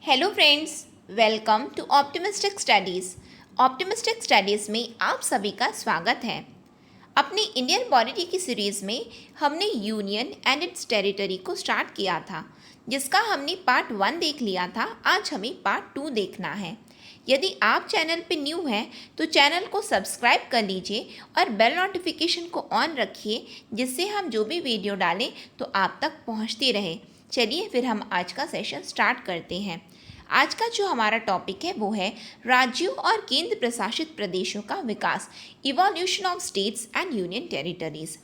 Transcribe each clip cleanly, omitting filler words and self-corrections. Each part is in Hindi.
Hello friends, welcome to optimistic studies. Optimistic studies में आप सभी का स्वागत है। अपनी इंडियन पॉलिटी की सीरीज़ में हमने यूनियन एंड इट्स टेरिटरी को स्टार्ट किया था, जिसका हमने पार्ट 1 देख लिया था। आज हमें पार्ट 2 देखना है। यदि आप चैनल पे न्यू हैं तो चैनल को सब्सक्राइब कर लीजिए और बेल नोटिफिकेशन को ऑन रखिए, जिससे हम जो भी वीडियो डालें तो आप तक पहुंचती रहे। चलिए फिर हम आज का सेशन स्टार्ट करते हैं। आज का जो हमारा टॉपिक है वो है राज्यों और केंद्र प्रशासित प्रदेशों का विकास, evolution of states and union territories.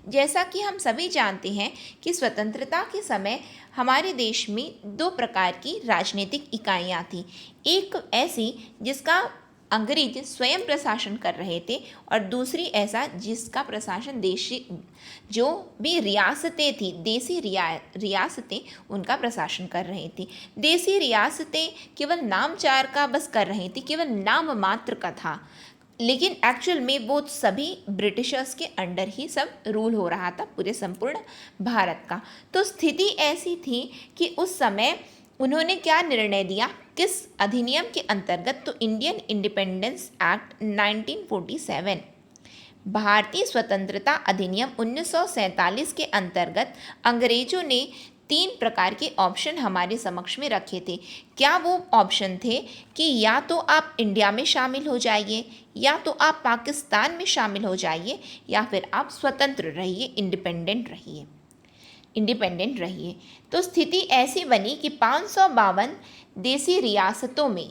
जैसा कि हम सभी जानते हैं कि स्वतंत्रता के समय हमारे देश में दो प्रकार की राजनीतिक इकाइयाँ थीं। एक ऐसी जिसका अंग्रेज स्वयं प्रशासन कर रहे थे और दूसरी ऐसा जिसका प्रशासन देशी जो भी रियासतें थी, देसी रियासतें उनका प्रशासन कर रही थी। देसी रियासतें केवल नामचार का बस कर रही थी, केवल नाम मात्र का था, लेकिन एक्चुअल में वो सभी ब्रिटिशर्स के अंडर ही सब रूल हो रहा था पूरे संपूर्ण भारत का। तो स्थिति ऐसी थी कि उस समय उन्होंने क्या निर्णय दिया, किस अधिनियम के अंतर्गत, तो इंडियन इंडिपेंडेंस एक्ट 1947, भारतीय स्वतंत्रता अधिनियम 1947 के अंतर्गत अंग्रेजों ने 3 प्रकार के ऑप्शन हमारे समक्ष में रखे थे। क्या वो ऑप्शन थे कि या तो आप इंडिया में शामिल हो जाइए, या तो आप पाकिस्तान में शामिल हो जाइए, या फिर आप स्वतंत्र रहिए, इंडिपेंडेंट रहिए। तो स्थिति ऐसी बनी कि 552 देसी रियासतों में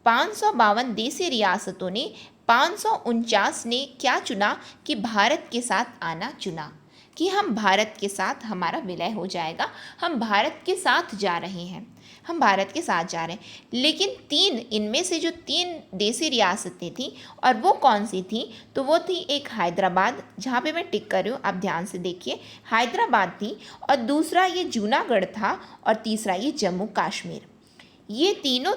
552 देसी रियासतों ने 549 ने क्या चुना कि भारत के साथ आना चुना, कि हम भारत के साथ, हमारा विलय हो जाएगा, हम भारत के साथ जा रहे हैं, हम भारत के साथ जा रहे हैं। लेकिन 3 इनमें से जो 3 देसी रियासतें थीं, और वो कौन सी थी, तो वो थी एक हैदराबाद, जहाँ पे मैं टिक कर रही हूँ, आप ध्यान से देखिए, हैदराबाद थी, और दूसरा ये जूनागढ़ था, और तीसरा ये जम्मू कश्मीर। ये तीनों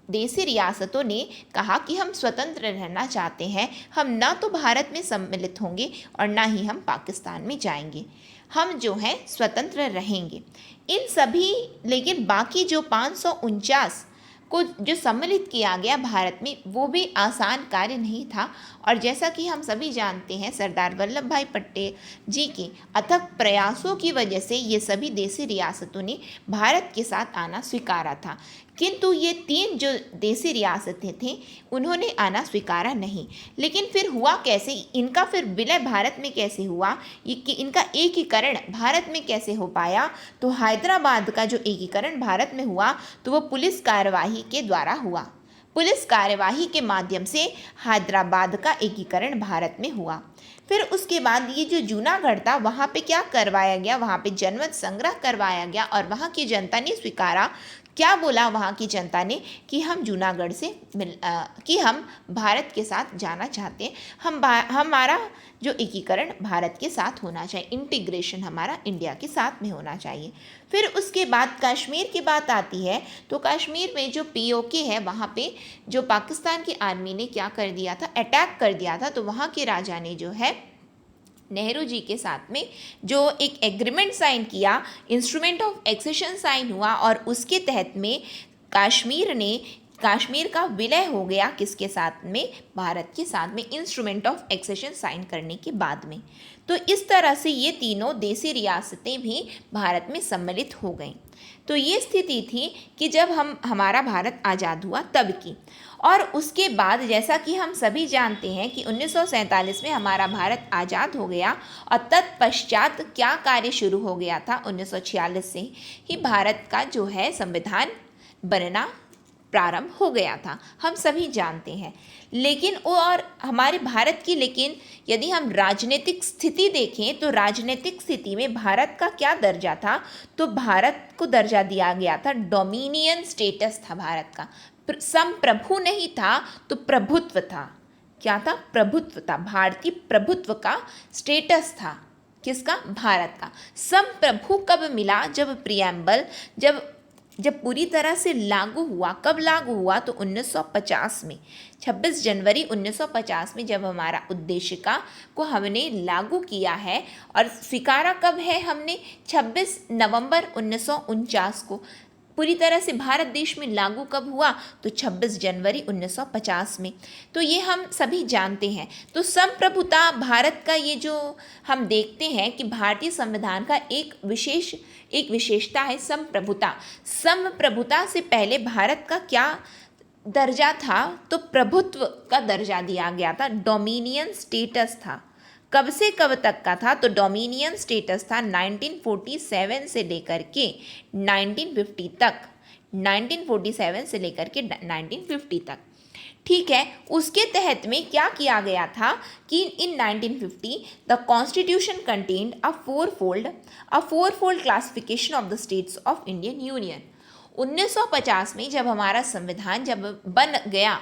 देसी रियासतों ने कहा कि हम स्वतंत्र रहना चाहते हैं, हम ना तो भारत में सम्मिलित होंगे और ना ही हम पाकिस्तान में जाएंगे, हम जो है स्वतंत्र रहेंगे। इन सभी, लेकिन बाकी जो 549 को जो सम्मिलित किया गया भारत में, वो भी आसान कार्य नहीं था। और जैसा कि हम सभी जानते हैं, सरदार वल्लभ भाई पटेल जी के अथक प्रयासों की वजह से ये सभी देसी रियासतों ने भारत के साथ आना स्वीकारा था। किंतु ये 3 जो देसी रियासतें थीं, उन्होंने आना स्वीकारा नहीं। लेकिन फिर हुआ कैसे, इनका फिर विलय भारत में कैसे हुआ, ये कि इनका एकीकरण भारत में कैसे हो पाया, तो हैदराबाद का जो एकीकरण भारत में हुआ तो वो पुलिस कार्यवाही के द्वारा हुआ। पुलिस कार्यवाही के माध्यम से हैदराबाद का एकीकरण भारत में हुआ। फिर उसके बाद ये जो जूनागढ़ था, वहाँ पे क्या करवाया गया, वहाँ पे जनमत संग्रह करवाया गया, और वहाँ की जनता ने स्वीकारा। क्या बोला वहाँ की जनता ने कि हम जूनागढ़ से कि हम भारत के साथ जाना चाहते हैं, हमारा जो एकीकरण भारत के साथ होना चाहिए, इंटीग्रेशन हमारा इंडिया के साथ में होना चाहिए। फिर उसके बाद कश्मीर की बात आती है, तो कश्मीर में जो पीओके है, वहाँ पे जो पाकिस्तान की आर्मी ने क्या कर दिया था, अटैक कर दिया था। तो वहाँ के राजा ने जो है नेहरू जी के साथ में जो एक एग्रीमेंट साइन किया, इंस्ट्रूमेंट ऑफ एक्सेशन साइन हुआ, और उसके तहत में कश्मीर का विलय हो गया, किसके साथ में, भारत के साथ में, इंस्ट्रूमेंट ऑफ एक्सेशन साइन करने के बाद में। तो इस तरह से ये तीनों देसी रियासतें भी भारत में सम्मिलित हो गईं। तो ये स्थिति थी कि जब हमारा भारत आज़ाद हुआ तब की। और उसके बाद जैसा कि हम सभी जानते हैं कि 1947 में हमारा भारत आज़ाद हो गया, और तत्पश्चात क्या कार्य शुरू हो गया था, 1946 से ही भारत का जो है संविधान बनना प्रारंभ हो गया था, हम सभी जानते हैं। लेकिन और हमारे भारत की, लेकिन यदि हम राजनीतिक स्थिति देखें तो राजनीतिक स्थिति में भारत का क्या दर्जा था, तो भारत को दर्जा दिया गया था, डोमिनियन स्टेटस था भारत का। संप्रभु नहीं था तो प्रभुत्व था। क्या था, प्रभुत्व था, भारतीय प्रभुत्व का स्टेटस था, किसका, भारत का। संप्रभु कब मिला, जब प्रियम्बल जब पूरी तरह से लागू हुआ। कब लागू हुआ, तो 1950 में, 26 जनवरी 1950 में, जब हमारा उद्देशिका को हमने लागू किया है। और स्वीकारा कब है हमने, 26 नवंबर 1949 को पूरी तरह से भारत देश में लागू कब हुआ? तो 26 जनवरी 1950 में। तो ये हम सभी जानते हैं। तो संप्रभुता भारत का ये जो हम देखते हैं कि भारतीय संविधान का एक विशेषता है संप्रभुता। संप्रभुता से पहले भारत का क्या दर्जा था? तो प्रभुत्व का दर्जा दिया गया था, डोमिनियन स्टेटस था। कब से कब तक का था? तो डोमिनियन स्टेटस था 1947 से लेकर के 1950 तक, 1947 से लेकर के 1950 तक। ठीक है, उसके तहत में क्या किया गया था कि इन 1950 the constitution contained a four fold classification of the states of Indian union. 1950 में जब हमारा संविधान जब बन गया,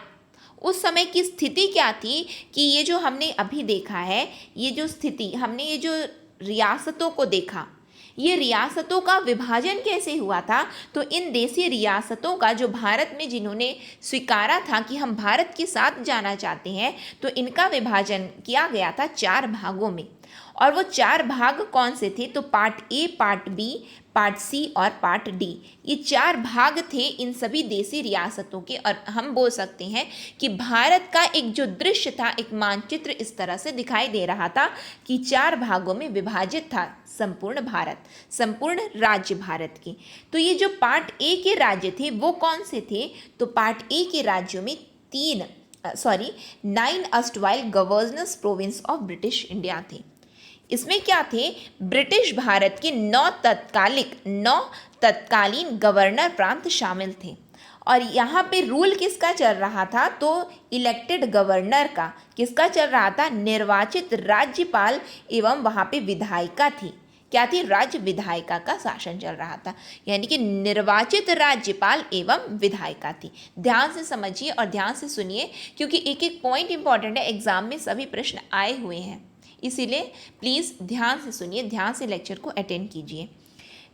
उस समय की स्थिति क्या थी कि ये जो हमने अभी देखा है, ये जो स्थिति हमने ये जो रियासतों को देखा, ये रियासतों का विभाजन कैसे हुआ था? तो इन देशी रियासतों का जो भारत में जिन्होंने स्वीकारा था कि हम भारत के साथ जाना चाहते हैं, तो इनका विभाजन किया गया था 4 भागों में। और वो 4 भाग कौन से थे? तो part A, part B, part C और पार्ट डी, ये 4 भाग थे इन सभी देशी रियासतों के। और हम बोल सकते हैं कि भारत का एक जो दृश्य था, एक मानचित्र इस तरह से दिखाई दे रहा था कि 4 भागों में विभाजित था संपूर्ण भारत, संपूर्ण राज्य भारत के। तो ये जो पार्ट ए के राज्य थे वो कौन से थे? तो पार्ट ए के राज्यों में 9 erstwhile governors province of British India थे। इसमें क्या थे? ब्रिटिश भारत के 9 तत्कालीन गवर्नर प्रांत शामिल थे। और यहाँ पे रूल किसका चल रहा था? तो इलेक्टेड गवर्नर का। किसका चल रहा था? निर्वाचित राज्यपाल एवं वहाँ पे विधायिका थी। क्या थी? राज्य विधायिका का शासन चल रहा था, यानी कि निर्वाचित राज्यपाल एवं विधायिका थी। ध्यान से समझिए और ध्यान से सुनिए, क्योंकि एक एक पॉइंट इंपॉर्टेंट है, एग्जाम में सभी प्रश्न आए हुए हैं, इसीलिए प्लीज़ ध्यान से सुनिए, ध्यान से लेक्चर को अटेंड कीजिए।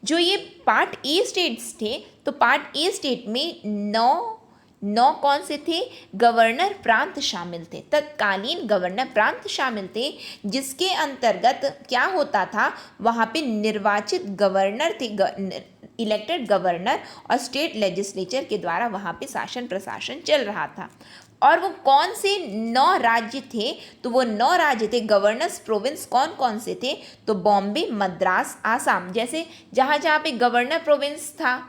जो ये पार्ट ए स्टेट्स थे, तो पार्ट ए स्टेट में 9 कौन से थे? गवर्नर प्रांत शामिल थे, तत्कालीन गवर्नर प्रांत शामिल थे, जिसके अंतर्गत क्या होता था? वहाँ पे निर्वाचित गवर्नर थे, इलेक्टेड गवर्नर, और स्टेट लेजिस्लेचर के द्वारा वहाँ पे शासन प्रशासन चल रहा था। और वो कौन से 9 राज्य थे? तो वो 9 राज्य थे, गवर्नर्स प्रोविंस कौन कौन से थे? तो बॉम्बे, मद्रास, आसाम। जैसे जहाँ जहाँ पे गवर्नर प्रोविंस था,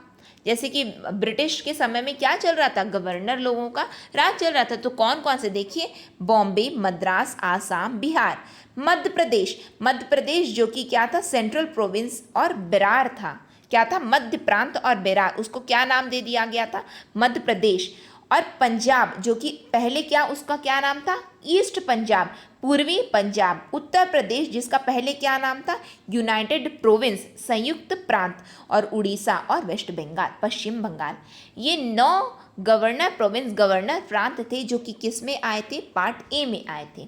जैसे कि ब्रिटिश के समय में क्या चल रहा था? गवर्नर लोगों का राज चल रहा था। तो कौन कौन से? देखिए, बॉम्बे, मद्रास, आसाम, बिहार। मध्य प्रदेश जो कि क्या था? सेंट्रल प्रोविंस और बेरार था। क्या था? मध्य प्रांत और बेरार, उसको क्या नाम दे दिया गया था? मध्य प्रदेश। और पंजाब, जो कि पहले क्या, उसका क्या नाम था? ईस्ट पंजाब, पूर्वी पंजाब। उत्तर प्रदेश, जिसका पहले क्या नाम था? यूनाइटेड प्रोविंस, संयुक्त प्रांत। और उड़ीसा और वेस्ट बंगाल, पश्चिम बंगाल। ये 9 गवर्नर प्रोविंस, गवर्नर प्रांत थे, जो कि किस में आए थे? पार्ट ए में आए थे।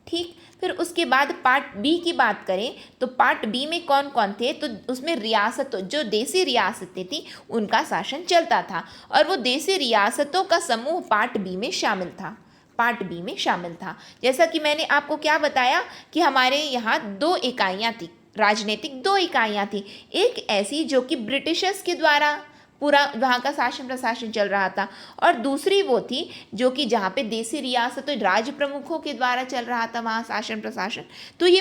ठीक, फिर उसके बाद पार्ट बी की बात करें तो पार्ट बी में कौन कौन थे? तो उसमें रियासतों, जो देशी रियासतें थी, उनका शासन चलता था। और वो देशी रियासतों का समूह पार्ट बी में शामिल था, पार्ट बी में शामिल था। जैसा कि मैंने आपको क्या बताया कि हमारे यहाँ 2 इकाइयाँ थी, राजनीतिक 2 इकाइयाँ थी। एक ऐसी जो कि ब्रिटिशर्स के द्वारा पूरा वहाँ का शासन प्रशासन चल रहा था, और दूसरी वो थी जो कि जहाँ पे देशी रियासतों, राज्य प्रमुखों के द्वारा चल रहा था वहाँ शासन प्रशासन। तो ये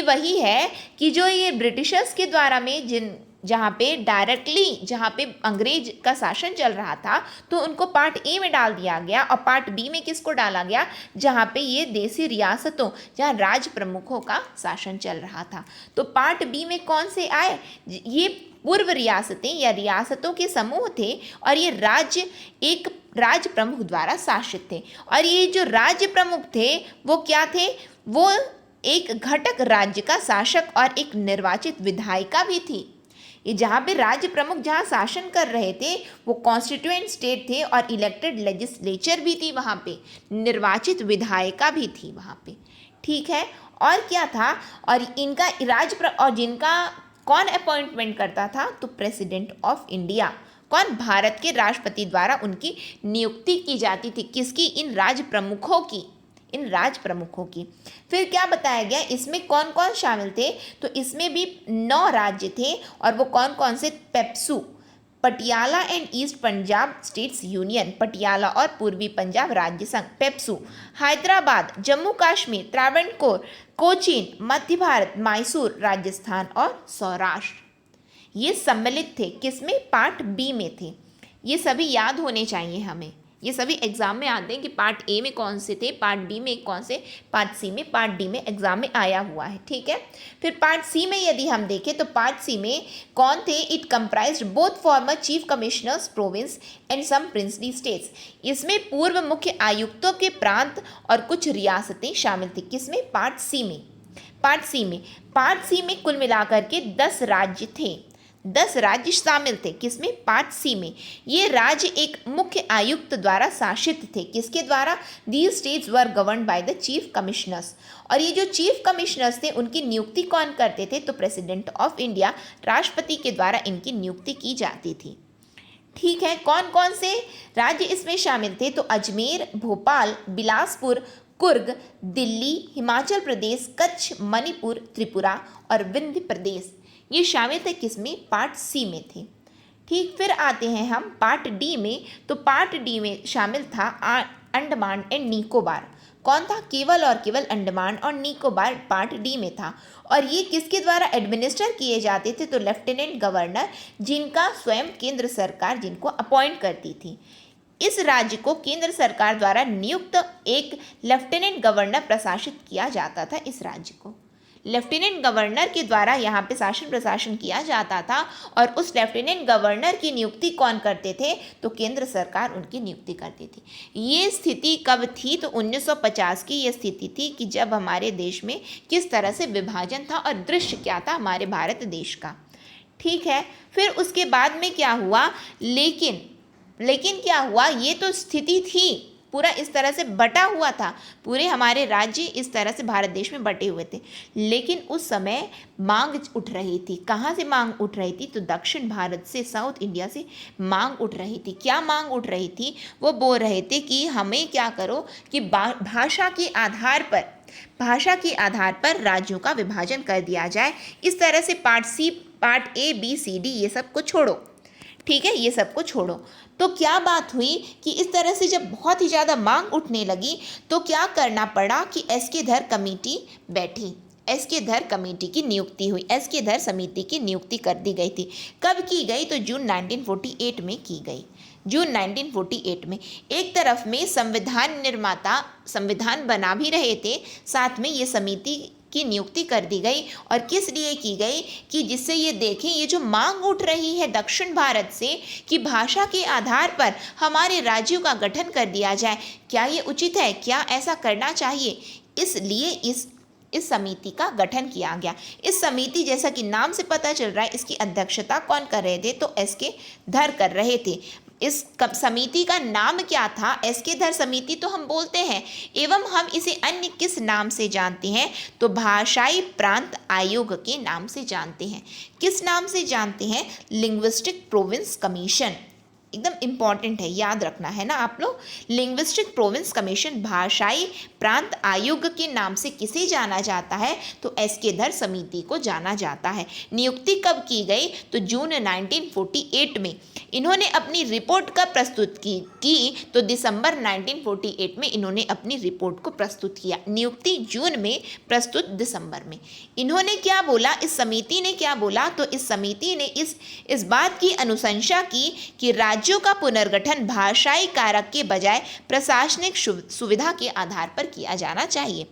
वही है कि जो ये ब्रिटिशर्स के द्वारा में जहाँ पे डायरेक्टली, जहाँ पे अंग्रेज का शासन चल रहा था, तो उनको पार्ट ए में डाल दिया गया। और पार्ट बी में किसको डाला गया? जहाँ पे ये देशी रियासतों, जहाँ राज्य प्रमुखों का शासन चल रहा था। तो पार्ट बी में कौन से आए? ये पूर्व रियासतें या रियासतों के समूह थे, और ये एक राज्य प्रमुख द्वारा शासित थे। और ये जो राज्य प्रमुख थे वो क्या थे? वो एक घटक राज्य का शासक और एक निर्वाचित विधायिका भी थी। ये जहाँ पे राज्य प्रमुख जहाँ शासन कर रहे थे वो कॉन्स्टिट्यूएंट स्टेट थे, और इलेक्टेड लेजिस्लेचर भी थी वहाँ पे, निर्वाचित विधायिका भी थी वहाँ पे। ठीक है, और क्या था? और इनका और जिनका कौन अपॉइंटमेंट करता था? तो प्रेसिडेंट ऑफ इंडिया। कौन? भारत के राष्ट्रपति द्वारा उनकी नियुक्ति की जाती थी। किसकी? इन राज्य प्रमुखों की। फिर क्या बताया गया? इसमें कौन कौन शामिल थे? तो इसमें भी 9 राज्य थे, और वो कौन कौन से? Patiala and east Punjab states union, Patiala और पूर्वी पंजाब राज्य संघ, पेप्सू, हैदराबाद, जम्मू कश्मीर, त्रावणकोर, कोचीन, मध्य भारत, मैसूर, राजस्थान और सौराष्ट्र। ये सम्मिलित थे, किसमें? पार्ट बी में थे। ये सभी याद होने चाहिए हमें, ये सभी एग्जाम में आते हैं कि पार्ट ए में कौन से थे, पार्ट बी में कौन से, पार्ट सी में, पार्ट डी में एग्जाम में आया हुआ है, ठीक है। फिर पार्ट सी में यदि हम देखें तो पार्ट सी में कौन थे? It comprised both former chief commissioners province and some princely states. इसमें पूर्व मुख्य आयुक्तों के प्रांत और कुछ रियासतें शामिल थी। किसमें? पार्ट सी में। पार्ट सी में कुल मिलाकर के 10 राज्य थे, 10 राज्य शामिल थे। किसमें? पार्ट सी में। ये राज्य एक मुख्य आयुक्त द्वारा शासित थे। किसके द्वारा? These states were governed by the chief commissioners. और ये जो चीफ कमिश्नर्स थे उनकी नियुक्ति कौन करते थे? तो प्रेसिडेंट ऑफ इंडिया, राष्ट्रपति के द्वारा इनकी नियुक्ति की जाती थी, ठीक है। कौन कौन से राज्य इसमें शामिल थे? तो अजमेर, भोपाल, बिलासपुर, कुर्ग, दिल्ली, हिमाचल प्रदेश, कच्छ, मणिपुर, त्रिपुरा और विंध्य प्रदेश, ये शामिल थे। किसमें? पार्ट सी में थे, ठीक। फिर आते हैं हम पार्ट डी में। तो पार्ट डी में शामिल था अंडमान एंड निकोबार। कौन था? केवल और केवल अंडमान और निकोबार पार्ट डी में था। और ये किसके द्वारा एडमिनिस्टर किए जाते थे? तो लेफ्टिनेंट गवर्नर, जिनका स्वयं केंद्र सरकार जिनको अपॉइंट करती थी। इस राज्य को केंद्र सरकार द्वारा नियुक्त एक लेफ्टिनेंट गवर्नर प्रशासित किया जाता था। इस राज्य को लेफ्टिनेंट गवर्नर के द्वारा यहाँ पे शासन प्रशासन किया जाता था। और उस लेफ्टिनेंट गवर्नर की नियुक्ति कौन करते थे? तो केंद्र सरकार उनकी नियुक्ति करती थी। ये स्थिति कब थी? तो 1950 की ये स्थिति थी कि जब हमारे देश में किस तरह से विभाजन था और दृश्य क्या था हमारे भारत देश का, ठीक है। फिर उसके बाद में क्या हुआ? लेकिन क्या हुआ? ये तो स्थिति थी, पूरा इस तरह से बटा हुआ था, पूरे हमारे राज्य इस तरह से भारत देश में बटे हुए थे। लेकिन उस समय मांग उठ रही थी। कहाँ से मांग उठ रही थी? तो दक्षिण भारत से, साउथ इंडिया से मांग उठ रही थी। क्या मांग उठ रही थी? वो बोल रहे थे कि हमें क्या करो कि भाषा के आधार पर राज्यों का विभाजन कर दिया जाए। इस तरह से part C, part A, B, C, D ये सब को छोड़ो, ठीक है, ये सब को छोड़ो। तो क्या बात हुई कि इस तरह से जब बहुत ही ज़्यादा मांग उठने लगी तो क्या करना पड़ा कि एस.के. धर कमेटी बैठी, एस.के. धर कमेटी की नियुक्ति हुई, एस.के. धर समिति की नियुक्ति कर दी गई थी। कब की गई? तो जून 1948 में की गई, जून 1948 में। एक तरफ में संविधान निर्माता संविधान बना भी रहे थे, साथ में ये समिति की नियुक्ति कर दी गई। और किस लिए की गई? कि जिससे ये देखें ये जो मांग उठ रही है दक्षिण भारत से कि भाषा के आधार पर हमारे राज्यों का गठन कर दिया जाए, क्या ये उचित है? क्या ऐसा करना चाहिए? इसलिए इस समिति का गठन किया गया। इस समिति, जैसा कि नाम से पता चल रहा है, इसकी अध्यक्षता कौन कर रहे थे? तो एस.के. धर कर रहे थे। इस समिति का नाम क्या था? एस.के. धर समिति तो हम बोलते हैं, एवं हम इसे अन्य किस नाम से जानते हैं? तो भाषाई प्रांत आयोग के नाम से जानते हैं। किस नाम से जानते हैं? Linguistic province commission. एकदम इम्पॉर्टेंट है, याद रखना है ना आप लोग। लिंग्विस्टिक प्रोविंस कमीशन, भाषाई प्रांत आयोग के नाम से किसे जाना जाता है? तो एस.के. धर समिति को जाना जाता है। नियुक्ति कब की गई? तो जून 1948 में। इन्होंने अपनी रिपोर्ट कब प्रस्तुत की? तो दिसंबर 1948 में इन्होंने अपनी रिपोर्ट को प्रस्तुत किया। नियुक्ति जून में, प्रस्तुत दिसंबर में। इन्होंने क्या बोला? इस समिति ने क्या बोला? तो इस समिति ने इस बात की अनुशंसा की कि राज्यों का पुनर्गठन भाषाई कारक के बजाय प्रशासनिक सुविधा के आधार पर किया जाना चाहिए।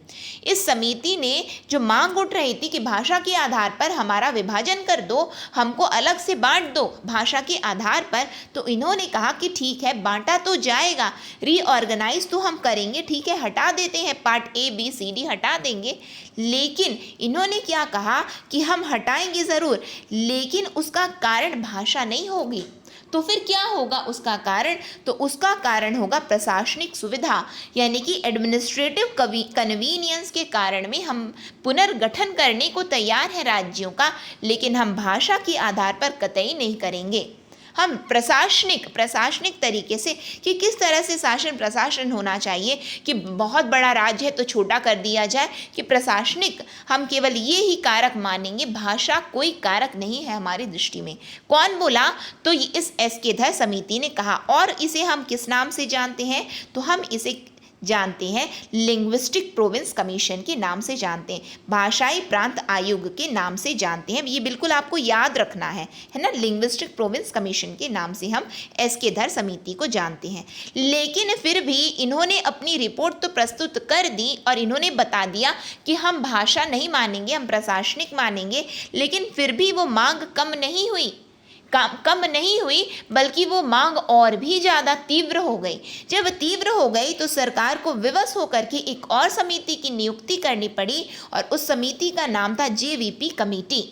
इस समिति ने जो मांग उठ रही थी कि भाषा के आधार पर हमारा विभाजन कर दो, हमको अलग से बांट दो भाषा के आधार पर, तो इन्होंने कहा कि ठीक है, बांटा तो जाएगा, रीऑर्गेनाइज तो हम करेंगे, ठीक है, हटा देते हैं, part A, B, C, D हटा देंगे। लेकिन इन्होंने क्या कहा कि हम हटाएंगे ज़रूर, लेकिन उसका कारण भाषा नहीं होगी। तो फिर क्या होगा उसका कारण? तो उसका कारण होगा प्रशासनिक सुविधा, यानी कि एडमिनिस्ट्रेटिव कन्वीनियंस के कारण में हम पुनर्गठन करने को तैयार हैं राज्यों का, लेकिन हम भाषा के आधार पर कतई नहीं करेंगे। हम प्रशासनिक तरीके से कि किस तरह से शासन प्रशासन होना चाहिए, कि बहुत बड़ा राज्य है तो छोटा कर दिया जाए, कि प्रशासनिक हम केवल ये ही कारक मानेंगे, भाषा कोई कारक नहीं है हमारी दृष्टि में। कौन बोला? तो इस एस.के. धर समिति ने कहा। और इसे हम किस नाम से जानते हैं? तो हम इसे जानते हैं लिंग्विस्टिक प्रोविंस कमीशन के नाम से जानते हैं, भाषाई प्रांत आयोग के नाम से जानते हैं। ये बिल्कुल आपको याद रखना है ना, लिंग्विस्टिक प्रोविंस कमीशन के नाम से हम एस.के. धर समिति को जानते हैं। लेकिन फिर भी इन्होंने अपनी रिपोर्ट तो प्रस्तुत कर दी और इन्होंने बता दिया कि हम भाषा नहीं मानेंगे, हम प्रशासनिक मानेंगे, लेकिन फिर भी वो मांग कम नहीं हुई, बल्कि वो मांग और भी ज़्यादा तीव्र हो गई। जब तीव्र हो गई तो सरकार को विवश होकर के एक और समिति की नियुक्ति करनी पड़ी और उस समिति का नाम था जेवीपी कमेटी।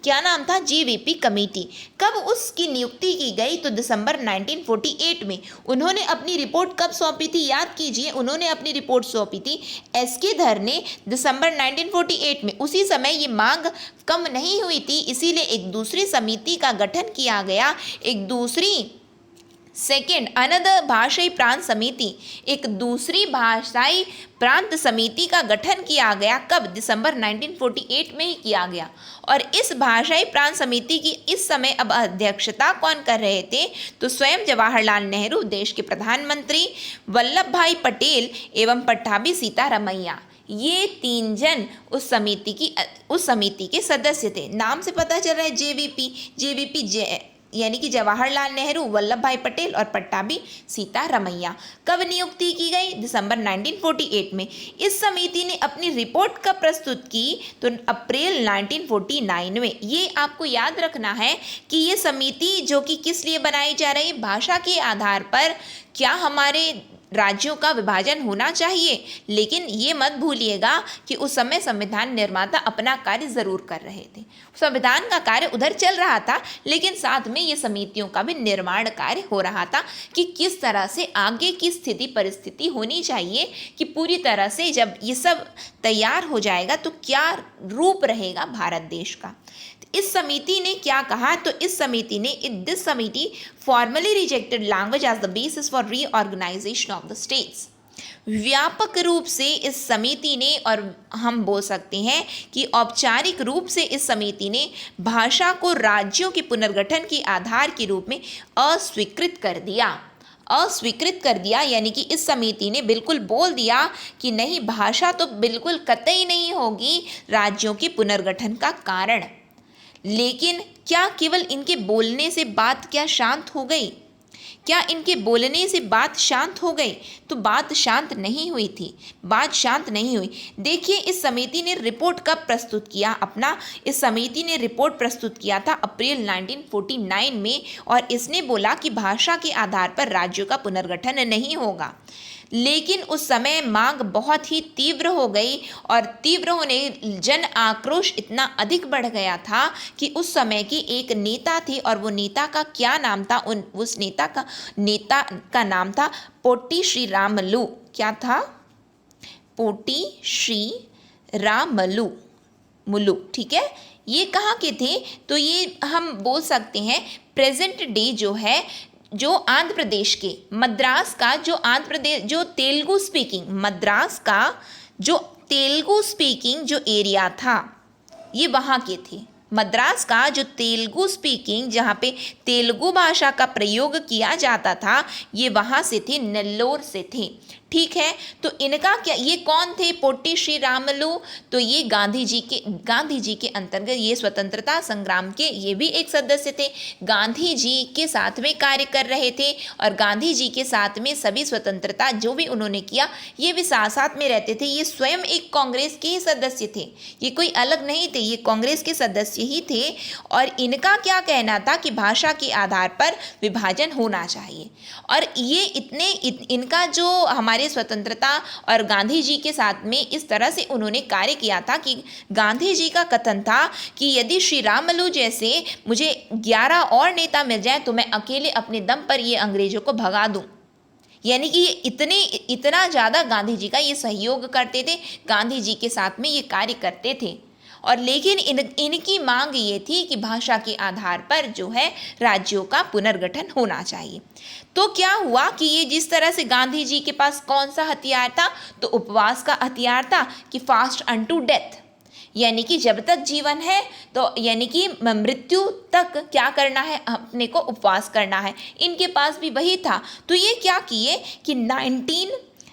क्या नाम था? JVP committee. कब उसकी नियुक्ति की गई? तो दिसंबर 1948 में। उन्होंने अपनी रिपोर्ट कब सौंपी थी? याद कीजिए, उन्होंने अपनी रिपोर्ट सौंपी थी एस.के. धर ने दिसंबर 1948 में। उसी समय ये मांग कम नहीं हुई थी, इसीलिए एक दूसरी समिति का गठन किया गया, अनदर भाषाई प्रांत समिति, एक दूसरी भाषाई प्रांत समिति का गठन किया गया। कब? दिसंबर 1948 में ही किया गया। और इस भाषाई प्रांत समिति की इस समय अब अध्यक्षता कौन कर रहे थे? तो स्वयं जवाहरलाल नेहरू, देश के प्रधानमंत्री वल्लभ भाई पटेल एवं पट्टाभी सीतारमैया, ये 3 जन उस समिति के सदस्य थे। नाम से पता चल रहा है जेवीपी यानी कि जवाहरलाल नेहरू, वल्लभ भाई पटेल और पट्टाभी सीतारमैया। कब नियुक्ति की गई? दिसंबर 1948 में। इस समिति ने अपनी रिपोर्ट कब प्रस्तुत की? तो अप्रैल 1949 में। ये आपको याद रखना है कि ये समिति जो कि किस लिए बनाई जा रही है? भाषा के आधार पर क्या हमारे राज्यों का विभाजन होना चाहिए। लेकिन ये मत भूलिएगा कि उस समय संविधान निर्माता अपना कार्य जरूर कर रहे थे, संविधान का कार्य उधर चल रहा था, लेकिन साथ में ये समितियों का भी निर्माण कार्य हो रहा था कि किस तरह से आगे की स्थिति परिस्थिति होनी चाहिए, कि पूरी तरह से जब ये सब तैयार हो जाएगा तो क्या रूप रहेगा भारत देश का। इस समिति ने क्या कहा? तो इस समिति ने दिस समिति formally rejected language as the basis for reorganization of the states. व्यापक रूप से इस समिति ने, और हम बोल सकते हैं कि औपचारिक रूप से इस समिति ने भाषा को राज्यों के पुनर्गठन के आधार के रूप में अस्वीकृत कर दिया। यानी कि इस समिति ने बिल्कुल बोल दिया कि नहीं, भाषा तो बिल्कुल कतई नहीं होगी राज्यों के पुनर्गठन का कारण। लेकिन क्या केवल इनके बोलने से बात क्या शांत हो गई? क्या इनके बोलने से बात शांत हो गई? तो बात शांत नहीं हुई थी, बात शांत नहीं हुई। देखिए, इस समिति ने रिपोर्ट कब प्रस्तुत किया अपना? इस समिति ने रिपोर्ट प्रस्तुत किया था अप्रैल 1949 में, और इसने बोला कि भाषा के आधार पर राज्यों का पुनर्गठन नहीं होगा। लेकिन उस समय मांग बहुत ही तीव्र हो गई, और तीव्र होने जन आक्रोश इतना अधिक बढ़ गया था कि उस समय की एक नेता थी, और वो नेता का क्या नाम था? उस नेता का नाम था पोट्टी श्री रामुलु। क्या था? पोट्टी श्री रामुलु। ठीक है, ये कहाँ के थे? तो ये हम बोल सकते हैं प्रेजेंट डे जो आंध्र प्रदेश के मद्रास का जो तेलुगु स्पीकिंग जो एरिया था, ये वहाँ के थे। मद्रास का जो तेलुगु स्पीकिंग, जहाँ पे तेलुगु भाषा का प्रयोग किया जाता था, ये वहाँ से थे, नेल्लोर से थे। ठीक है, तो इनका क्या, ये कौन थे? पोट्टी श्री रामुलु। तो ये गांधी जी के अंतर्गत, ये स्वतंत्रता संग्राम के ये भी एक सदस्य थे, गांधी जी के साथ में कार्य कर रहे थे, और गांधी जी के साथ में सभी स्वतंत्रता जो भी उन्होंने किया, ये भी साथ में रहते थे। ये स्वयं एक कांग्रेस के ही सदस्य थे, ये कोई अलग नहीं थे, ये कांग्रेस के सदस्य ही थे। और इनका क्या कहना था कि भाषा के आधार पर विभाजन होना चाहिए। और ये इनका जो हमारे स्वतंत्रता और गांधी जी के साथ में इस तरह से उन्होंने कार्य किया था कि गांधी जी का कथन था कि यदि श्री रामुलु जैसे मुझे 11 और नेता मिल जाए तो मैं अकेले अपने दम पर ये अंग्रेजों को भगा दूं। यानी कि ये इतना ज़्यादा गांधी जी का ये सहयोग करते थे, गांधी जी के साथ में ये कार्य करते थे। और लेकिन इनकी मांग ये थी कि भाषा के आधार पर जो है राज्यों का पुनर्गठन होना चाहिए। तो क्या हुआ कि ये जिस तरह से गांधी जी के पास कौन सा हथियार था, तो उपवास का हथियार था कि फास्ट अनटू डेथ, यानी कि जब तक जीवन है तो यानी कि मृत्यु तक क्या करना है, अपने को उपवास करना है। इनके पास भी वही था। तो ये क्या किए कि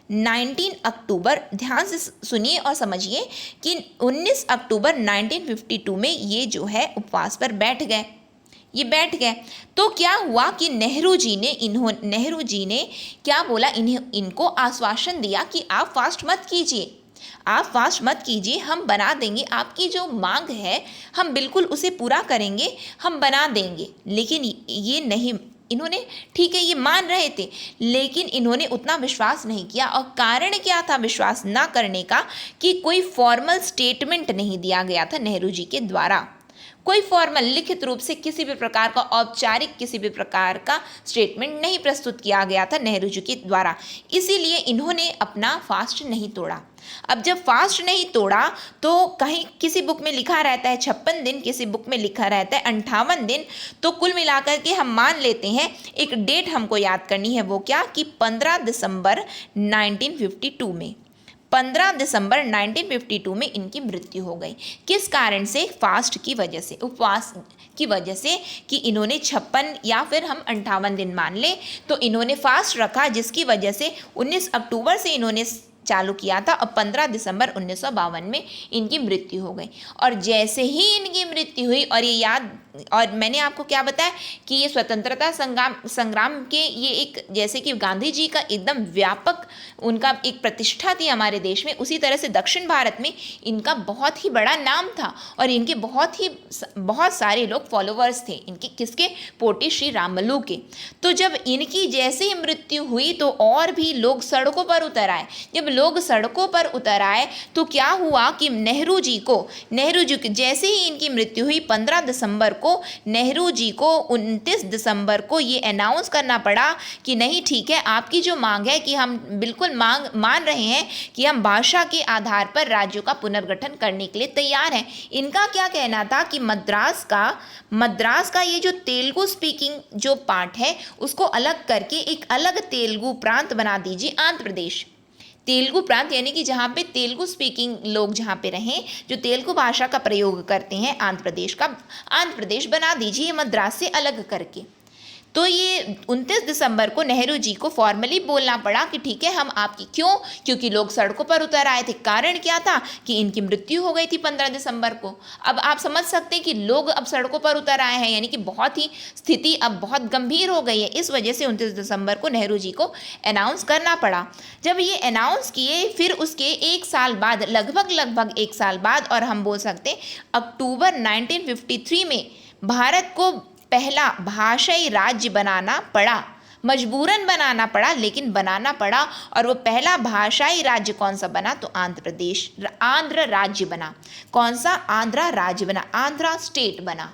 19 अक्टूबर, ध्यान से सुनिए और समझिए कि 19 अक्टूबर 1952 में ये जो है उपवास पर बैठ गए, ये बैठ गए। तो क्या हुआ कि नेहरू जी ने क्या बोला, इनको आश्वासन दिया कि आप फास्ट मत कीजिए, आप फास्ट मत कीजिए, हम बना देंगे, आपकी जो मांग है हम बिल्कुल उसे पूरा करेंगे, हम बना देंगे। लेकिन ये नहीं, इन्होंने, ठीक है ये मान रहे थे, लेकिन इन्होंने उतना विश्वास नहीं किया। और कारण क्या था विश्वास ना करने का, कि कोई फॉर्मल स्टेटमेंट नहीं दिया गया था नेहरू जी के द्वारा, कोई फॉर्मल लिखित रूप से किसी भी प्रकार का औपचारिक किसी भी प्रकार का स्टेटमेंट नहीं प्रस्तुत किया गया था नेहरू जी के द्वारा, इसीलिए इन्होंने अपना फास्ट नहीं तोड़ा। अब जब फास्ट नहीं तोड़ा तो कहीं किसी बुक में लिखा रहता है 56 दिन, किसी बुक में लिखा रहता है 58 दिन, तो कुल मिलाकर के हम मान लेते हैं एक डेट हमको याद करनी है, वो क्या कि 15 दिसंबर 1952 में, 15 दिसंबर 1952 में इनकी मृत्यु हो गई। किस कारण से? फास्ट की वजह से, उपवास की वजह से, कि इन्होंने 56 या फिर हम 58 दिन मान ले, तो इन्होंने फास्ट रखा, जिसकी वजह से 19 अक्टूबर से इन्होंने चालू किया था और 15 दिसंबर 1952 में इनकी मृत्यु हो गई। और जैसे ही इनकी मृत्यु हुई, और ये याद, और मैंने आपको क्या बताया कि ये स्वतंत्रता संग्राम के ये एक, जैसे कि गांधी जी का एकदम व्यापक उनका एक प्रतिष्ठा थी हमारे देश में, उसी तरह से दक्षिण भारत में इनका बहुत ही बड़ा नाम था और इनके बहुत सारे लोग फॉलोअर्स थे इनके, किसके? पोटी श्री रामलू के। तो जब इनकी जैसे ही मृत्यु हुई तो और भी लोग सड़कों पर उतर आए। जब लोग सड़कों पर उतर आए तो क्या हुआ कि नेहरू जी को जैसे ही इनकी मृत्यु हुई 15 दिसंबर को नेहरू जी को 29 दिसंबर को ये अनाउंस करना पड़ा कि नहीं ठीक है, आपकी जो मांग है कि हम बिल्कुल मान रहे हैं कि हम भाषा के आधार पर राज्यों का पुनर्गठन करने के लिए तैयार हैं। इनका क्या कहना था कि मद्रास का ये जो तेलुगु स्पीकिंग जो पार्ट है उसको अलग करके एक अलग तेलुगु प्रांत बना दीजिए, आंध्र प्रदेश। तेलुगु प्रांत यानी कि जहाँ पे तेलुगु स्पीकिंग लोग जहाँ पे रहें, जो तेलुगु भाषा का प्रयोग करते हैं, आंध्र प्रदेश बना दीजिए मद्रास से अलग करके। तो ये 29 दिसंबर को नेहरू जी को फॉर्मली बोलना पड़ा कि ठीक है हम आपकी, क्योंकि लोग सड़कों पर उतर आए थे। कारण क्या था कि इनकी मृत्यु हो गई थी 15 दिसंबर को। अब आप समझ सकते हैं कि लोग अब सड़कों पर उतर आए हैं, यानी कि बहुत ही स्थिति अब बहुत गंभीर हो गई है। इस वजह से 29 दिसंबर को नेहरू जी को अनाउंस करना पड़ा। जब ये अनाउंस किए, फिर उसके एक साल बाद, लगभग 1 साल बाद, और हम बोल सकते हैं अक्टूबर 1953 में भारत को पहला भाषाई राज्य बनाना पड़ा, मजबूरन बनाना पड़ा, लेकिन बनाना पड़ा। और वो पहला भाषाई राज्य कौन सा बना? तो आंध्र राज्य बना। कौन सा? आंध्र राज्य बना, आंध्र स्टेट बना।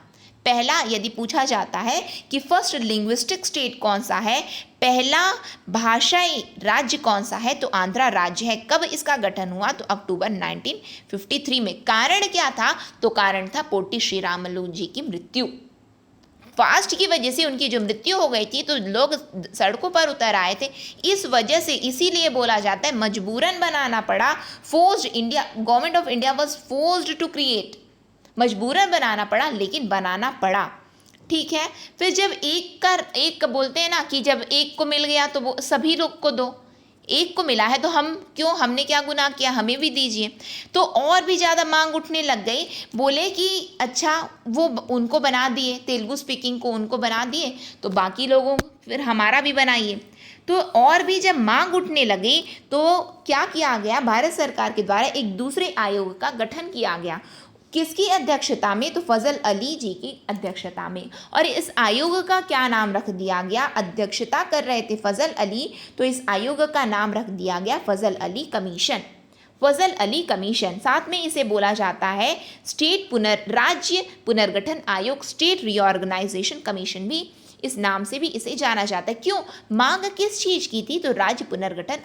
पहला, यदि पूछा जाता है कि फर्स्ट लिंग्विस्टिक स्टेट कौन सा है, पहला भाषाई राज्य कौन सा है, तो आंध्र राज्य है। कब इसका गठन हुआ? तो अक्टूबर 1953 में। कारण क्या था? तो कारण था पोटी श्री रामलू जी की मृत्यु। फास्ट की वजह से उनकी जो मृत्यु हो गई थी तो लोग सड़कों पर उतर आए थे। इस वजह से, इसीलिए बोला जाता है मजबूरन बनाना पड़ा। Government of India was forced to create, मजबूरन बनाना पड़ा, लेकिन बनाना पड़ा। ठीक है, फिर जब एक बोलते हैं ना कि जब एक को मिल गया तो वो सभी लोग को दो। एक को मिला है तो हमने क्या गुनाह किया, हमें भी दीजिए। तो और भी ज़्यादा मांग उठने लग गई। बोले कि अच्छा वो उनको बना दिए, तेलुगु स्पीकिंग को उनको बना दिए, तो बाकी लोगों फिर हमारा भी बनाइए। तो और भी जब मांग उठने लगी तो क्या किया गया, भारत सरकार के द्वारा एक दूसरे आयोग का गठन किया गया। किसकी अध्यक्षता में? तो फजल अली जी की अध्यक्षता में। और इस आयोग का क्या नाम रख दिया गया? अध्यक्षता कर रहे थे फजल अली, तो इस आयोग का नाम रख दिया गया फजल अली कमीशन। फजल अली कमीशन, साथ में इसे बोला जाता है राज्य पुनर्गठन आयोग, स्टेट रीऑर्गेनाइजेशन कमीशन भी, इस नाम से भी इसे जाना जाता है। क्यों? मांग किस चीज़ की थी? तो राज्य पुनर्गठन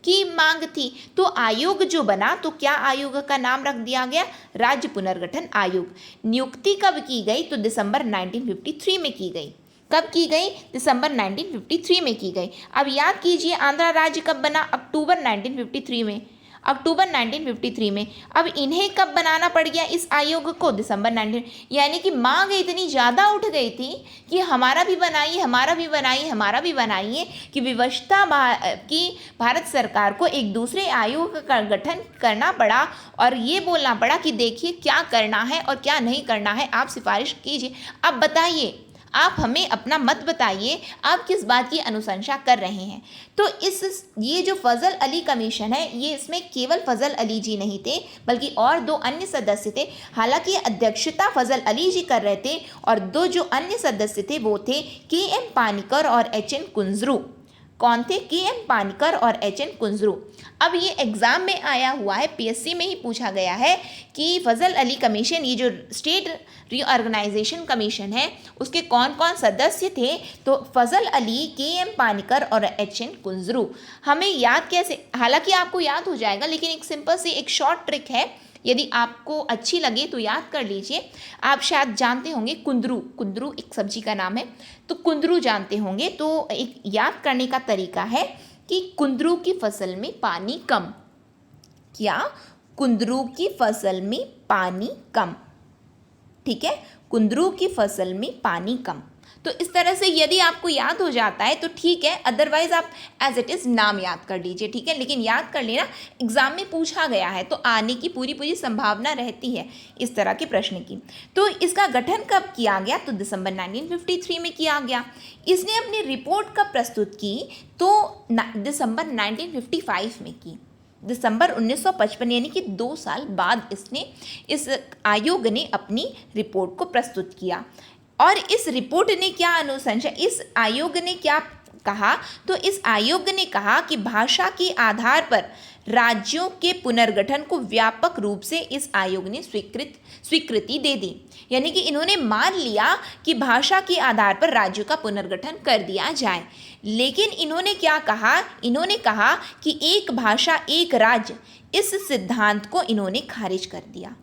की मांग थी। तो आयोग जो बना, तो क्या आयोग का नाम रख दिया गया? राज्य पुनर्गठन आयोग। नियुक्ति कब की गई? तो दिसंबर 1953 में की गई। कब की गई? दिसंबर 1953 में की गई। अब याद कीजिए आंध्र राज्य कब बना? अक्टूबर 1953 में। अक्टूबर 1953 में। अब इन्हें कब बनाना पड़ गया इस आयोग को? दिसंबर 19, यानी कि मांग इतनी ज़्यादा उठ गई थी कि हमारा भी बनाइए, हमारा भी बनाइए, हमारा भी बनाइए, कि विवशता की भारत सरकार को एक दूसरे आयोग का गठन करना पड़ा और ये बोलना पड़ा कि देखिए क्या करना है और क्या नहीं करना है, आप सिफारिश कीजिए। अब बताइए, आप हमें अपना मत बताइए, आप किस बात की अनुशंसा कर रहे हैं। तो ये जो फजल अली कमीशन है, ये इसमें केवल फजल अली जी नहीं थे बल्कि और दो अन्य सदस्य थे। हालांकि अध्यक्षता फजल अली जी कर रहे थे और दो जो अन्य सदस्य थे वो थे के.एम. पानिकर और एच.एन. कुंजरू। कौन थे? के.एम. पानिकर और एच.एन. कुंजरू। अब ये एग्जाम में आया हुआ है, पीएससी में ही पूछा गया है कि फजल अली कमीशन, ये जो स्टेट रीऑर्गेनाइजेशन कमीशन है, उसके कौन कौन सदस्य थे? तो फजल अली, के.एम. पानिकर और एच.एन. कुंजरू। हमें याद कैसे? हालांकि आपको याद हो जाएगा, लेकिन एक सिंपल सी एक शॉर्ट ट्रिक है, यदि आपको अच्छी लगे तो याद कर लीजिए। आप शायद जानते होंगे कुंदरू, कुंदरू एक सब्जी का नाम है, तो कुंदरू जानते होंगे। तो एक याद करने का तरीका है कि कुंदरू की फसल में पानी कम। क्या? कुंदरू की फसल में पानी कम। ठीक है, कुंदरू की फसल में पानी कम। तो इस तरह से यदि आपको याद हो जाता है तो ठीक है, अदरवाइज आप एज इट इज़ नाम याद कर लीजिए। ठीक है, लेकिन याद कर लेना, एग्जाम में पूछा गया है तो आने की पूरी पूरी संभावना रहती है इस तरह के प्रश्न की। तो इसका गठन कब किया गया? तो दिसंबर 1953 में किया गया। इसने अपनी रिपोर्ट कब प्रस्तुत की? तो दिसंबर 1955 में की। दिसंबर 1955, यानी कि 2 साल बाद इस आयोग ने अपनी रिपोर्ट को प्रस्तुत किया। और इस रिपोर्ट ने क्या अनुशंसा, इस आयोग ने क्या कहा? तो इस आयोग ने कहा कि भाषा के आधार पर राज्यों के पुनर्गठन को व्यापक रूप से इस आयोग ने स्वीकृति दे दी। यानी कि इन्होंने मान लिया कि भाषा के आधार पर राज्यों का पुनर्गठन कर दिया जाए। लेकिन इन्होंने क्या कहा? इन्होंने कहा कि एक भाषा एक राज्य, इस सिद्धांत को इन्होंने खारिज कर दिया।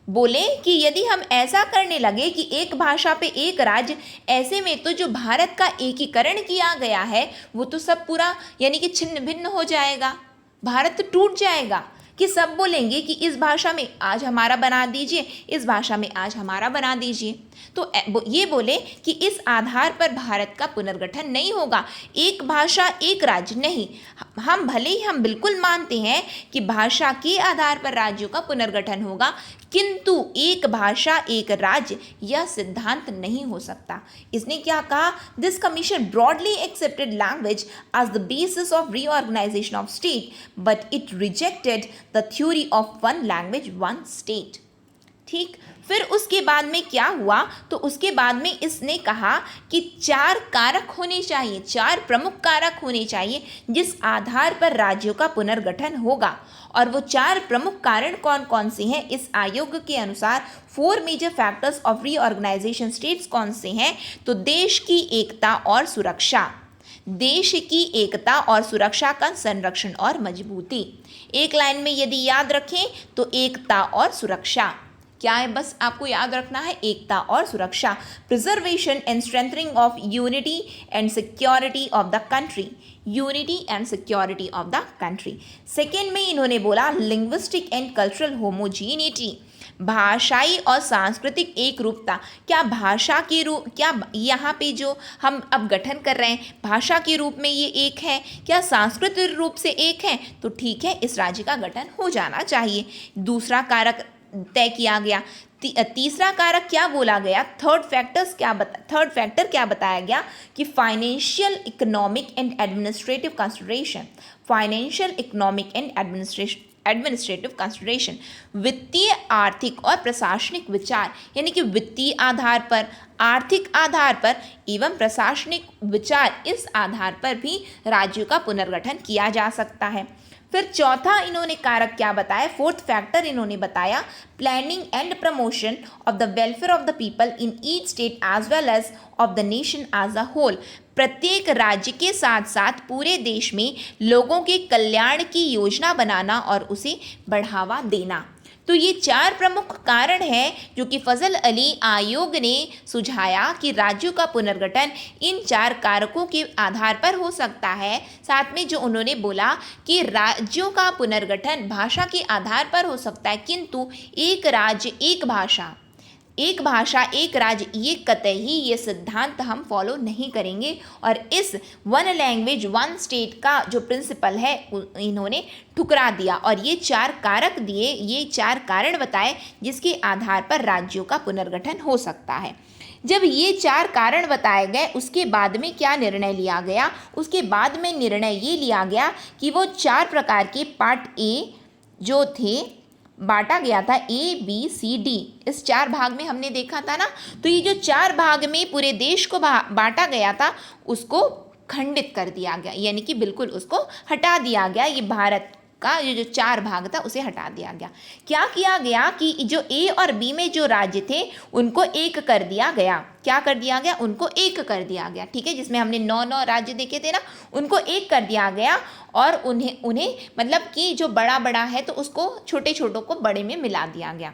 बोले कि यदि हम ऐसा करने लगे कि एक भाषा पे एक राज्य, ऐसे में तो जो भारत का एकीकरण किया गया है वो तो सब पूरा यानी कि छिन्न भिन्न हो जाएगा, भारत टूट जाएगा। कि सब बोलेंगे कि इस भाषा में आज हमारा बना दीजिए, इस भाषा में आज हमारा बना दीजिए। तो ये बोले कि इस आधार पर भारत का पुनर्गठन नहीं होगा, एक भाषा एक राज्य नहीं। हम भले ही हम बिल्कुल मानते हैं कि भाषा के आधार पर राज्यों का पुनर्गठन होगा, किंतु एक भाषा एक राज्य यह सिद्धांत नहीं हो सकता। इसने क्या कहा? This commission broadly accepted language as the basis of reorganization of state, but it rejected the theory of one language one state. ठीक, फिर उसके बाद में क्या हुआ? तो उसके बाद में इसने कहा कि 4 कारक होने चाहिए, 4 प्रमुख कारक होने चाहिए जिस आधार पर राज्यों का पुनर्गठन होगा। और वो 4 प्रमुख कारण कौन कौन से हैं? इस आयोग के अनुसार 4 major factors of reorganization states कौन से हैं? तो देश की एकता और सुरक्षा, देश की एकता और सुरक्षा का संरक्षण और मजबूती। एक लाइन में यदि याद रखें तो एकता और सुरक्षा क्या है, बस आपको याद रखना है, एकता और सुरक्षा। Preservation and strengthening of unity and security of the country, unity and security of the country. Second में इन्होंने बोला लिंग्विस्टिक एंड कल्चरल होमोजीनिटी, भाषाई और सांस्कृतिक एक रूपता। क्या भाषा के रूप, क्या यहाँ पे जो हम अब गठन कर रहे हैं भाषा के रूप में ये एक है, क्या सांस्कृतिक रूप से एक है? तो ठीक है, इस राज्य का गठन हो जाना चाहिए। दूसरा कारक तय किया गया। तीसरा कारक क्या बोला गया? थर्ड फैक्टर क्या बताया गया? कि financial, economic and administrative consideration, financial, economic and administrative consideration, वित्तीय, आर्थिक और प्रशासनिक विचार, यानी कि वित्तीय आधार पर, आर्थिक आधार पर एवं प्रशासनिक विचार, इस आधार पर भी राज्यों का पुनर्गठन किया जा सकता है। फिर चौथा इन्होंने कारक क्या बताया? फोर्थ फैक्टर इन्होंने बताया planning and promotion of the welfare of the people in each state as well as of the nation as a whole. प्रत्येक राज्य के साथ साथ पूरे देश में लोगों के कल्याण की योजना बनाना और उसे बढ़ावा देना। तो ये 4 प्रमुख कारण हैं जो कि फजल अली आयोग ने सुझाया कि राज्यों का पुनर्गठन इन 4 कारकों के आधार पर हो सकता है। साथ में जो उन्होंने बोला कि राज्यों का पुनर्गठन भाषा के आधार पर हो सकता है, किंतु एक राज्य एक भाषा, एक भाषा एक राज्य, ये कतई ये सिद्धांत हम फॉलो नहीं करेंगे। और इस वन लैंग्वेज वन स्टेट का जो प्रिंसिपल है इन्होंने ठुकरा दिया और ये 4 कारक दिए, ये 4 कारण बताए जिसके आधार पर राज्यों का पुनर्गठन हो सकता है। जब ये 4 कारण बताए गए उसके बाद में क्या निर्णय लिया गया? उसके बाद में निर्णय ये लिया गया कि वो 4 प्रकार के पार्ट ए जो थे बांटा गया था, ABCD, इस 4 भाग में हमने देखा था ना। तो ये जो 4 भाग में पूरे देश को बांटा गया था उसको खंडित कर दिया गया, यानी कि बिल्कुल उसको हटा दिया गया। ये भारत का ये जो 4 भाग था उसे हटा दिया गया। क्या किया गया कि जो A और B में जो राज्य थे उनको एक कर दिया गया। क्या कर दिया गया? उनको एक कर दिया गया। ठीक है, जिसमें हमने 9 राज्य देखे थे ना, उनको एक कर दिया गया और उन्हें मतलब कि जो बड़ा बड़ा है तो उसको छोटे छोटों को बड़े में मिला दिया गया।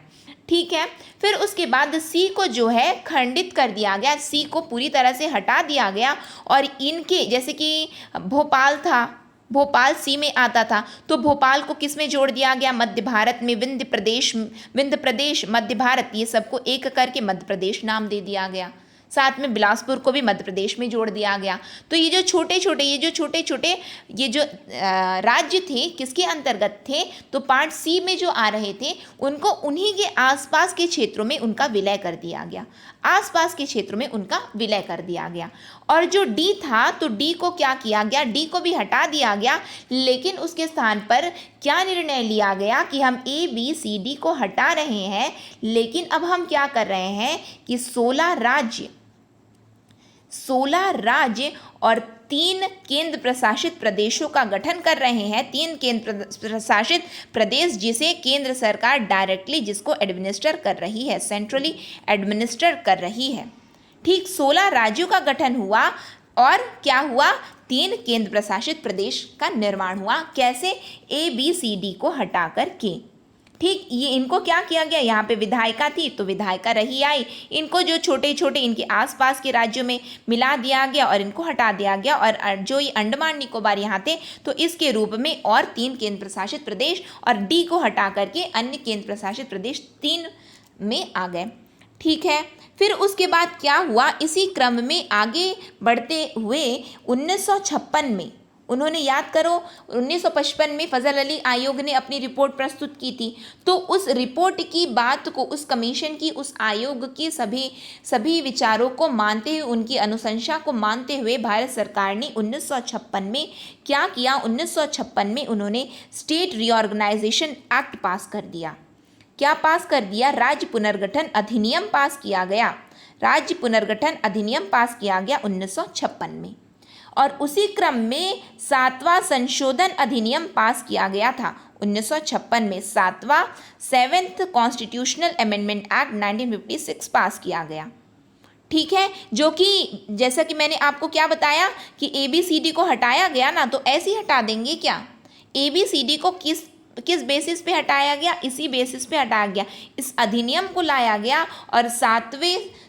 ठीक है, फिर उसके बाद C को जो है खंडित कर दिया गया, C को पूरी तरह से हटा दिया गया और इनके जैसे कि भोपाल था, भोपाल सी में आता था, तो भोपाल को किस में जोड़ दिया गया? मध्य भारत में, विंध्य प्रदेश, मध्य भारत, ये सबको एक करके मध्य प्रदेश नाम दे दिया गया। साथ में बिलासपुर को भी मध्य प्रदेश में जोड़ दिया गया। तो ये जो छोटे छोटे राज्य थे किसके अंतर्गत थे? तो पार्ट सी में जो आ रहे थे उनको उन्हीं के आसपास के क्षेत्रों में उनका विलय कर दिया गया, आसपास के क्षेत्रों में उनका विलय कर दिया गया। और जो डी था तो डी को क्या किया गया? डी को भी हटा दिया गया, लेकिन उसके स्थान पर क्या निर्णय लिया गया कि हम ABCD को हटा रहे हैं, लेकिन अब हम क्या कर रहे हैं कि 16 राज्य और 3 केंद्र प्रशासित प्रदेशों का गठन कर रहे हैं। 3 केंद्र प्रशासित प्रदेश जिसे केंद्र सरकार डायरेक्टली जिसको एडमिनिस्टर कर रही है, सेंट्रली एडमिनिस्टर कर रही है। ठीक, 16 राज्यों का गठन हुआ और क्या हुआ? 3 केंद्र प्रशासित प्रदेश का निर्माण हुआ। कैसे? ABCD को हटा करके। ठीक, ये इनको क्या किया गया? यहाँ पे विधायिका थी तो विधायिका रही आई, इनको जो छोटे छोटे इनके आसपास के राज्यों में मिला दिया गया और इनको हटा दिया गया। और जो ये अंडमान निकोबार यहाँ थे तो इसके रूप में और 3 केंद्र प्रशासित प्रदेश और डी को हटा करके अन्य केंद्र प्रशासित प्रदेश 3 में आ गए। ठीक है, फिर उसके बाद क्या हुआ? इसी क्रम में आगे बढ़ते हुए 1956 में उन्होंने, याद करो 1955 में फजल अली आयोग ने अपनी रिपोर्ट प्रस्तुत की थी। तो उस रिपोर्ट की बात को, उस कमीशन की, उस आयोग की सभी विचारों को मानते हुए, उनकी अनुशंसा को मानते हुए भारत सरकार ने 1956 में क्या किया? 1956 में उन्होंने स्टेट रीऑर्गेनाइजेशन एक्ट पास कर दिया। क्या पास कर दिया? राज्य पुनर्गठन अधिनियम पास किया गया। राज्य पुनर्गठन अधिनियम पास किया गया 1956 में। और उसी क्रम में 7वां संशोधन अधिनियम पास किया गया था 1956 में। 7th कॉन्स्टिट्यूशनल अमेंडमेंट एक्ट 1956 पास किया गया। ठीक है, जो कि जैसा कि मैंने आपको क्या बताया कि ABCD को हटाया गया ना, तो ऐसे ही हटा देंगे क्या? ABCD को किस बेसिस पे हटाया गया? इसी बेसिस पे हटाया गया, इस अधिनियम को लाया गया। और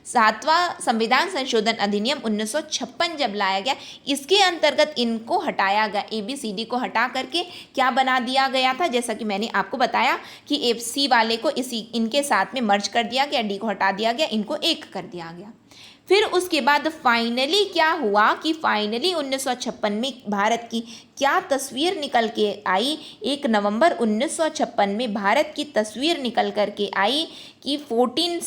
7वां संविधान संशोधन अधिनियम 1956 जब लाया गया, इसके अंतर्गत इनको हटाया गया। ABCD को हटा करके क्या बना दिया गया था? जैसा कि मैंने आपको बताया कि FC वाले को इनके साथ में मर्ज कर दिया गया, D को हटा दिया गया, इनको एक कर दिया गया। फिर उसके बाद फाइनली क्या हुआ कि फाइनली 1956 में भारत की क्या तस्वीर निकल के आई? 1 नवंबर 1956 में भारत की तस्वीर निकल कर के आई कि 14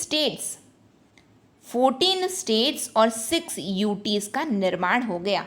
स्टेट्स और 6 UTs का निर्माण हो गया।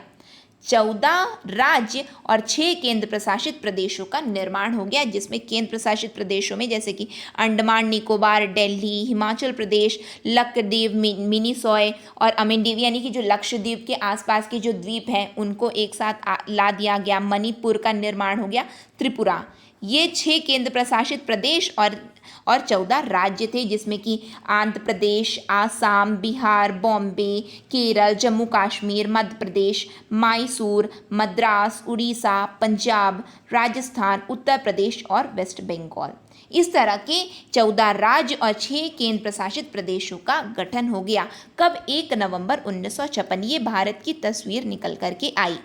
14 राज्य और 6 केंद्र प्रशासित प्रदेशों का निर्माण हो गया, जिसमें केंद्र प्रशासित प्रदेशों में जैसे कि अंडमान निकोबार, दिल्ली, हिमाचल प्रदेश, लक्षद्वीप, मिनीसॉय और अमिनदीव, यानी कि जो लक्षद्वीप के आसपास के जो द्वीप हैं उनको एक साथ ला दिया गया। मणिपुर का निर्माण हो गया। त्रिपुरा, ये 6 केंद्र प्रशासित प्रदेश और 14 राज्य थे, जिसमें कि आंध्र प्रदेश, आसाम, बिहार, बॉम्बे, केरल, जम्मू कश्मीर, मध्य प्रदेश, मैसूर, मद्रास, उड़ीसा, पंजाब, राजस्थान, उत्तर प्रदेश और वेस्ट बंगाल। इस तरह के 14 राज्य और 6 केंद्र प्रशासित प्रदेशों का गठन हो गया। कब? 1 नवंबर 1956। ये भारत की तस्वीर निकल करके आई।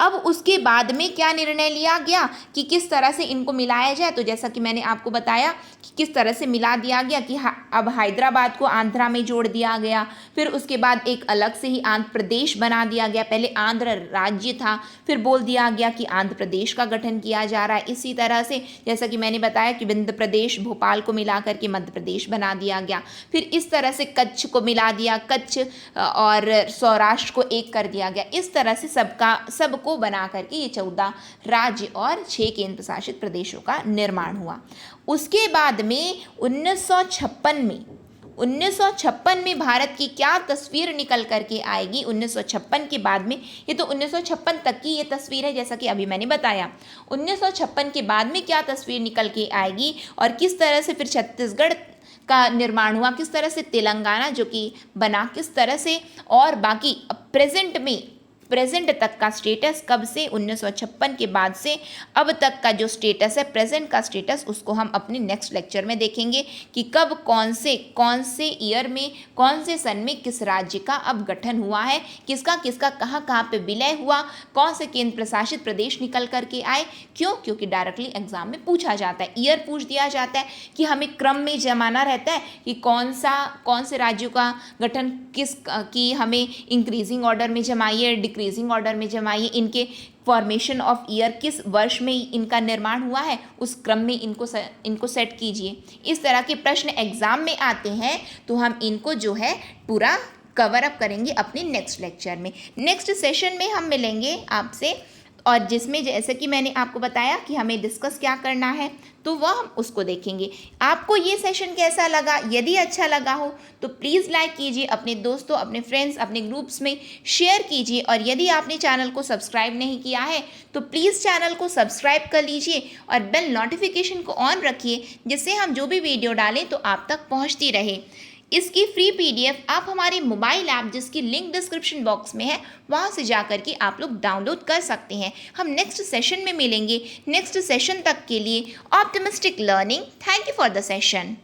अब उसके बाद में क्या निर्णय लिया गया कि किस तरह से इनको मिलाया जाए। तो जैसा कि मैंने आपको बताया कि किस तरह से मिला दिया गया कि अब हैदराबाद को आंध्रा में जोड़ दिया गया। फिर उसके बाद एक अलग से ही आंध्र प्रदेश बना दिया गया। पहले आंध्र राज्य था, फिर बोल दिया गया कि आंध्र प्रदेश का गठन किया जा रहा है। इसी तरह से जैसा कि मैंने बताया कि विंध्य प्रदेश, भोपाल को मिला करके मध्य प्रदेश बना दिया गया। फिर इस तरह से कच्छ को मिला दिया, कच्छ और सौराष्ट्र को एक कर दिया गया। इस तरह से सबको बना करके ये 14 राज्य और 6 केंद्र शासित प्रदेशों का निर्माण हुआ। उसके बाद में 1956 में भारत की क्या तस्वीर निकल करके आएगी। 1956 के बाद में, ये तो 1956 तक की ये तस्वीर है जैसा कि अभी मैंने बताया। 1956 के बाद में क्या तस्वीर निकल के आएगी और किस तरह से फिर छत्तीसगढ़ का निर्माण हुआ, किस तरह से तेलंगाना जो कि बना, किस तरह से, और बाकी प्रेजेंट तक का स्टेटस, कब से 1956 के बाद से अब तक का जो स्टेटस है, प्रेजेंट का स्टेटस, उसको हम अपने नेक्स्ट लेक्चर में देखेंगे कि कब कौन से ईयर में, कौन से सन में किस राज्य का अब गठन हुआ है, किसका कहाँ पे विलय हुआ, कौन से केंद्र प्रशासित प्रदेश निकल करके आए। क्यों? क्योंकि डायरेक्टली एग्जाम में पूछा जाता है, ईयर पूछ दिया जाता है कि हमें क्रम में जमाना रहता है कि कौन से राज्यों का गठन की हमें इंक्रीजिंग ऑर्डर में जमाइए, डिक्रीजिंग ऑर्डर में जमाइए, इनके फॉर्मेशन ऑफ ईयर किस वर्ष में इनका निर्माण हुआ है, उस क्रम में इनको सेट कीजिए। इस तरह के प्रश्न एग्जाम में आते हैं, तो हम इनको जो है पूरा कवर अप करेंगे अपने नेक्स्ट लेक्चर में। नेक्स्ट सेशन में हम मिलेंगे आपसे, और जिसमें जैसे कि मैंने आपको बताया कि हमें डिस्कस क्या करना है, तो वह हम उसको देखेंगे। आपको ये सेशन कैसा लगा? यदि अच्छा लगा हो तो प्लीज़ लाइक कीजिए, अपने दोस्तों, अपने फ्रेंड्स, अपने ग्रुप्स में शेयर कीजिए, और यदि आपने चैनल को सब्सक्राइब नहीं किया है तो प्लीज़ चैनल को सब्सक्राइब कर लीजिए और बेल नोटिफिकेशन को ऑन रखिए, जिससे हम जो भी वीडियो डालें तो आप तक पहुँचती रहे। इसकी फ्री PDF आप हमारे मोबाइल ऐप, जिसकी लिंक डिस्क्रिप्शन बॉक्स में है, वहाँ से जाकर के आप लोग डाउनलोड कर सकते हैं। हम नेक्स्ट सेशन में मिलेंगे। नेक्स्ट सेशन तक के लिए optimistic learning. Thank you for the session.